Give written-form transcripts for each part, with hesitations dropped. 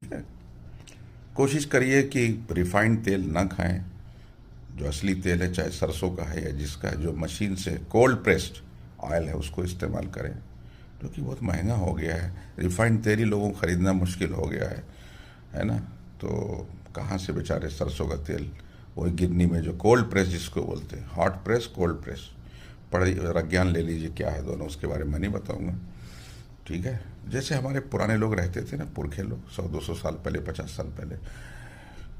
ठीक है। कोशिश करिए कि रिफाइंड तेल ना खाएं। जो असली तेल है, चाहे सरसों का है या जिसका है, जो मशीन से कोल्ड प्रेस्ड ऑयल है, उसको इस्तेमाल करें, क्योंकि बहुत महंगा हो गया है। रिफाइंड तेल ही लोगों को ख़रीदना मुश्किल हो गया है ना। तो कहाँ से बेचारे सरसों का तेल, वही गिन्नी में जो कोल्ड प्रेस जिसको बोलते हैं, हॉट प्रेस, कोल्ड प्रेस, पढ़ ज्ञान ले लीजिए क्या है दोनों, उसके बारे में नहीं बताऊंगा। ठीक है। जैसे हमारे पुराने लोग रहते थे ना, पुरखे लोग, 100-200 साल पहले, 50 साल पहले,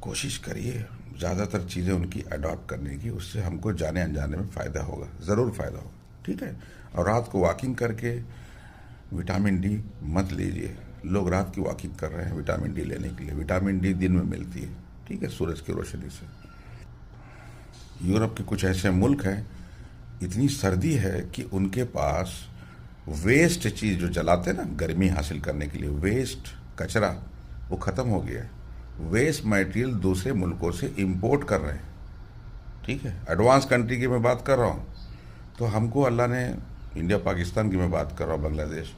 कोशिश करिए ज़्यादातर चीज़ें उनकी अडॉप्ट करने की, उससे हमको जाने अनजाने में फ़ायदा होगा, ज़रूर फ़ायदा होगा। ठीक है। और रात को वॉकिंग करके विटामिन डी मत लीजिए। लोग रात की वॉकिंग कर रहे हैं विटामिन डी लेने के लिए। विटामिन डी दिन में मिलती है, ठीक है, सूरज की रोशनी से। यूरोप के कुछ ऐसे मुल्क हैं, इतनी सर्दी है कि उनके पास वेस्ट चीज़ जो जलाते हैं ना गर्मी हासिल करने के लिए, वेस्ट कचरा, वो ख़त्म हो गया है। वेस्ट मटेरियल दूसरे मुल्कों से इंपोर्ट कर रहे हैं। ठीक है। एडवांस कंट्री की मैं बात कर रहा हूँ। तो हमको अल्लाह ने, इंडिया पाकिस्तान की मैं बात कर रहा हूँ, बांग्लादेश,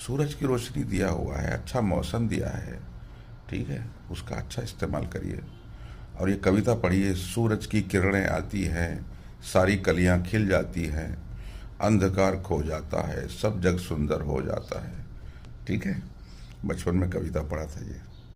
सूरज की रोशनी दिया हुआ है, अच्छा मौसम दिया है। ठीक है। उसका अच्छा इस्तेमाल करिए। और ये कविता पढ़िए, सूरज की किरणें आती हैं, सारी कलियां खिल जाती हैं, अंधकार खो जाता है, सब जग सुंदर हो जाता है। ठीक है। बचपन में कविता पढ़ा था ये।